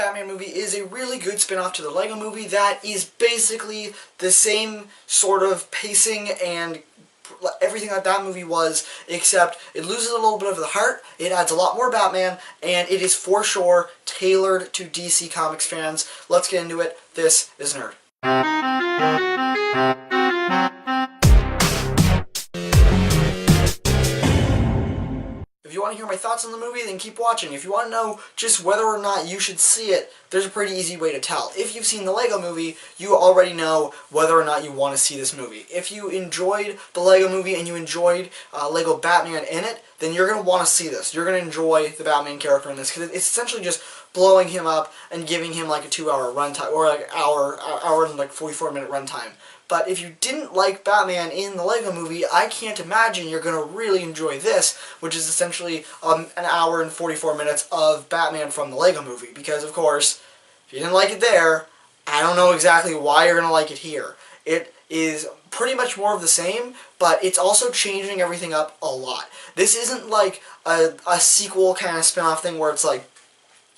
Batman movie is a really good spin-off to the Lego movie that is basically the same sort of pacing and everything that movie was, except it loses a little bit of the heart, it adds a lot more Batman, and it is for sure tailored to DC Comics fans. Let's get into it. This is Nerd. If you want to hear my thoughts on the movie, then keep watching. If you want to know just whether or not you should see it, there's a pretty easy way to tell. If you've seen the Lego movie, you already know whether or not you want to see this movie. If you enjoyed the Lego movie and you enjoyed Lego Batman in it, then you're going to want to see this. You're going to enjoy the Batman character in this, because it's essentially just blowing him up and giving him like a 2-hour runtime, or like hour and like 44-minute runtime. But if you didn't like Batman in the Lego movie, I can't imagine you're going to really enjoy this, which is essentially an hour and 44 minutes of Batman from the Lego movie. Because, of course, if you didn't like it there, I don't know exactly why you're going to like it here. It is pretty much more of the same, but it's also changing everything up a lot. This isn't like a sequel kind of spin-off thing where it's like,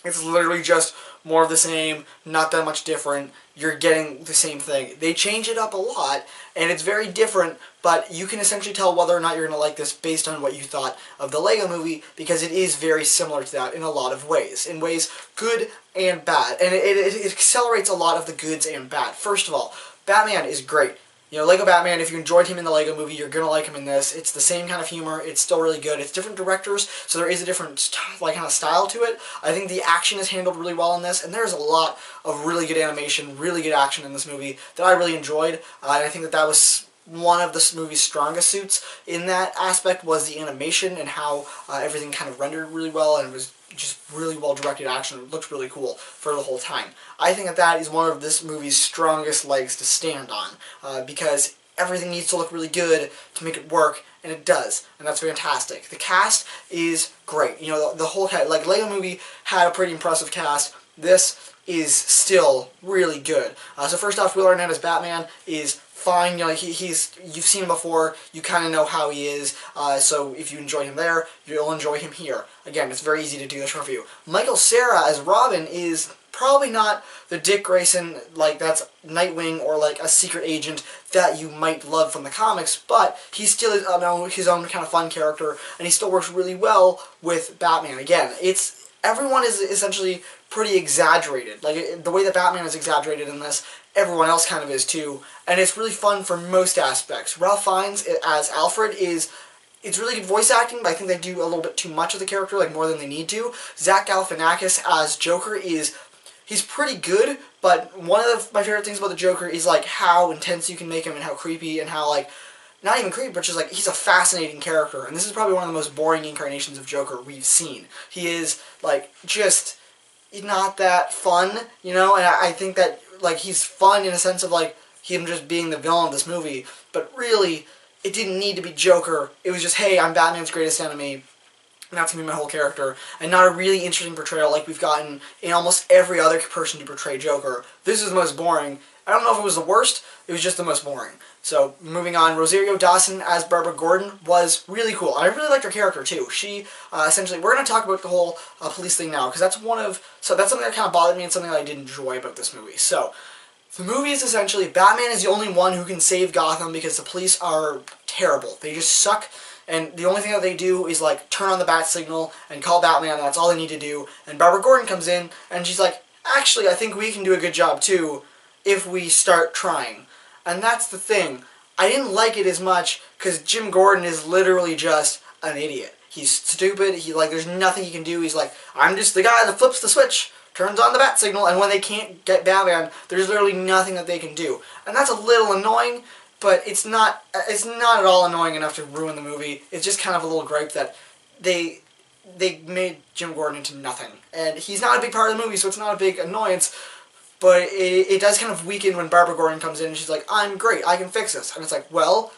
it's literally just more of the same, not that much different. You're getting the same thing. They change it up a lot, and it's very different, but you can essentially tell whether or not you're going to like this based on what you thought of the Lego movie, because it is very similar to that in a lot of ways. In ways good and bad. And it accelerates a lot of the goods and bad. First of all, Batman is great. You know, Lego Batman, if you enjoyed him in the Lego movie, you're going to like him in this. It's the same kind of humor. It's still really good. It's different directors, so there is a different kind of style to it. I think the action is handled really well in this, and there's a lot of really good animation, really good action in this movie that I really enjoyed. And I think that was one of this movie's strongest suits in that aspect, was the animation and how everything kind of rendered really well, and it was just really well directed action. It looked really cool for the whole time. I think that is one of this movie's strongest legs to stand on, because everything needs to look really good to make it work, and it does, and that's fantastic. The cast is great. You know, the whole cast, like Lego movie had a pretty impressive cast. This is still really good. So first off, Will Arnett as Batman is fine. You know, you've seen him before, you kind of know how he is, so if you enjoyed him there, you'll enjoy him here. Again, it's very easy to do this review. Michael Cera as Robin is probably not the Dick Grayson, like that's Nightwing or like a secret agent that you might love from the comics, but he still is his own kind of fun character, and he still works really well with Batman. Again, everyone is essentially pretty exaggerated. Like, the way that Batman is exaggerated in this, everyone else kind of is too, and it's really fun for most aspects. Ralph Fiennes as Alfred it's really good voice acting, but I think they do a little bit too much of the character, like more than they need to. Zach Galifianakis as Joker he's pretty good, but one of my favorite things about the Joker is like how intense you can make him, and how creepy, and how like, not even creepy, but just like, he's a fascinating character, and this is probably one of the most boring incarnations of Joker we've seen. He is like, just not that fun, you know, and I think that like he's fun in a sense of like him just being the villain of this movie, but really it didn't need to be Joker. It was just, hey, I'm Batman's greatest enemy, and that's going to be my whole character, and not a really interesting portrayal like we've gotten in almost every other person to portray Joker. This is the most boring. I don't know if it was the worst, it was just the most boring. So, moving on, Rosario Dawson as Barbara Gordon was really cool. I really liked her character too. She, essentially, we're going to talk about the whole police thing now, because that's that's something that kind of bothered me, and something that I did enjoy about this movie. So, the movie is essentially, Batman is the only one who can save Gotham because the police are terrible. They just suck, and the only thing that they do is like turn on the bat signal and call Batman, and that's all they need to do. And Barbara Gordon comes in, and she's like, actually, I think we can do a good job too if we start trying. And that's the thing. I didn't like it as much because Jim Gordon is literally just an idiot. He's stupid. There's nothing he can do. He's like, I'm just the guy that flips the switch, turns on the bat signal, and when they can't get Batman, there's literally nothing that they can do. And that's a little annoying, but it's not at all annoying enough to ruin the movie. It's just kind of a little gripe that they made Jim Gordon into nothing. And he's not a big part of the movie, so it's not a big annoyance, but it does kind of weaken when Barbara Gordon comes in and she's like, I'm great, I can fix this. And it's like, well,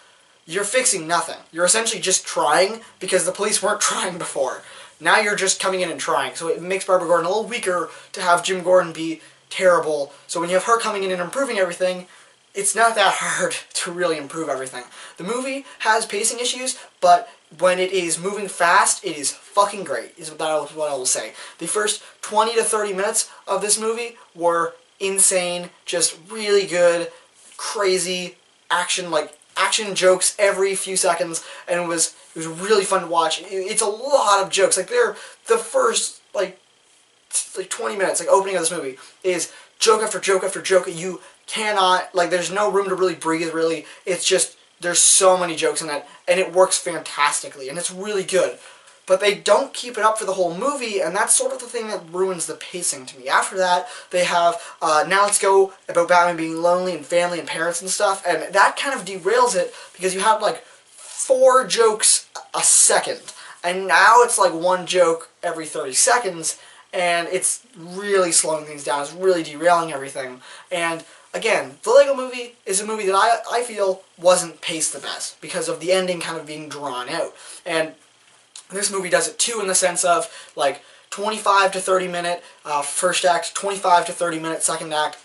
you're fixing nothing. You're essentially just trying because the police weren't trying before. Now you're just coming in and trying. So it makes Barbara Gordon a little weaker to have Jim Gordon be terrible. So when you have her coming in and improving everything, it's not that hard to really improve everything. The movie has pacing issues, but when it is moving fast, it is fucking great, is what I will say. The first 20 to 30 minutes of this movie were insane, just really good, crazy action, like action jokes every few seconds, and it was really fun to watch. It's a lot of jokes. Like the first like 20 minutes, like opening of this movie, is joke after joke after joke. You cannot, like, there's no room to really breathe, really. It's just, there's so many jokes in it, and it works fantastically, and it's really good. But they don't keep it up for the whole movie, and that's sort of the thing that ruins the pacing to me. After that, they have Now Let's Go, about Batman being lonely and family and parents and stuff, and that kind of derails it, because you have like 4 jokes a second, and now it's like 1 joke every 30 seconds, and it's really slowing things down. It's really derailing everything. And again, the Lego Movie is a movie that I feel wasn't paced the best because of the ending kind of being drawn out. And this movie does it too, in the sense of like 25 to 30 minute first act, 25 to 30 minute second act,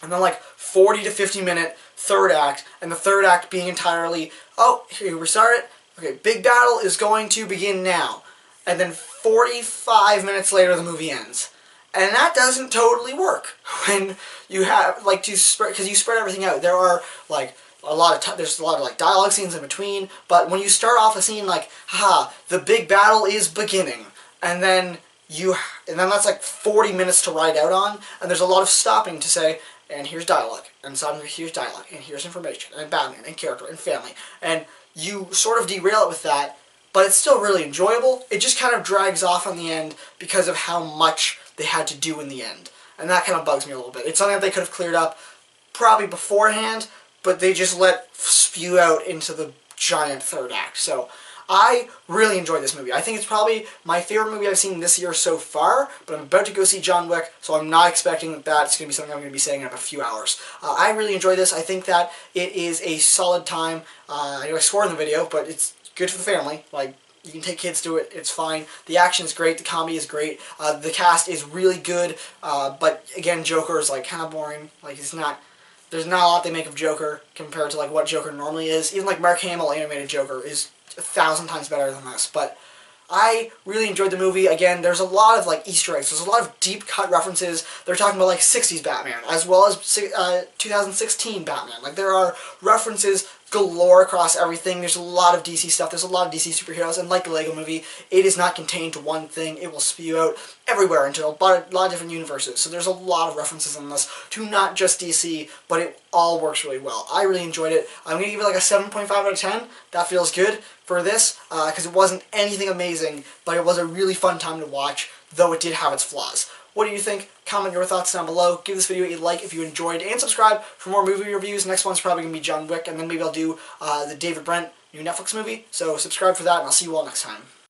and then like 40 to 50 minute third act, and the third act being entirely, oh, here we start it. Okay, big battle is going to begin now. And then 45 minutes later the movie ends. And that doesn't totally work when you have, like, to spread, because you spread everything out. There are, like, there's a lot of, like, dialogue scenes in between, but when you start off a scene like, haha, the big battle is beginning, and then that's like 40 minutes to ride out on, and there's a lot of stopping to say, and here's dialogue, and suddenly here's dialogue, and here's information, and Batman, and character, and family, and you sort of derail it with that, but it's still really enjoyable. It just kind of drags off on the end because of how much they had to do in the end. And that kind of bugs me a little bit. It's something that they could have cleared up probably beforehand, but they just let spew out into the giant third act. So I really enjoyed this movie. I think it's probably my favorite movie I've seen this year so far, but I'm about to go see John Wick, so I'm not expecting that that's going to be something I'm going to be saying in a few hours. I really enjoyed this. I think that it is a solid time. I know I swore in the video, but it's good for the family. Like, you can take kids to it, it's fine. The action is great, the comedy is great, the cast is really good, but again, Joker is like kind of boring. Like, there's not a lot they make of Joker compared to like what Joker normally is. Even like Mark Hamill animated Joker is 1,000 times better than this. But I really enjoyed the movie. Again, there's a lot of like Easter eggs. There's a lot of deep cut references. They're talking about like 60s Batman as well as 2016 Batman. Like, there are references galore across everything. There's a lot of DC stuff. There's a lot of DC superheroes, and like the Lego Movie, it is not contained to one thing. It will spew out everywhere into a lot of different universes. So there's a lot of references in this to not just DC, but it all works really well. I really enjoyed it. I'm going to give it like a 7.5 out of 10. That feels good for this, because it wasn't anything amazing, but it was a really fun time to watch, though it did have its flaws. What do you think? Comment your thoughts down below. Give this video a like if you enjoyed, and subscribe for more movie reviews. Next one's probably going to be John Wick, and then maybe I'll do the David Brent new Netflix movie. So subscribe for that, and I'll see you all next time.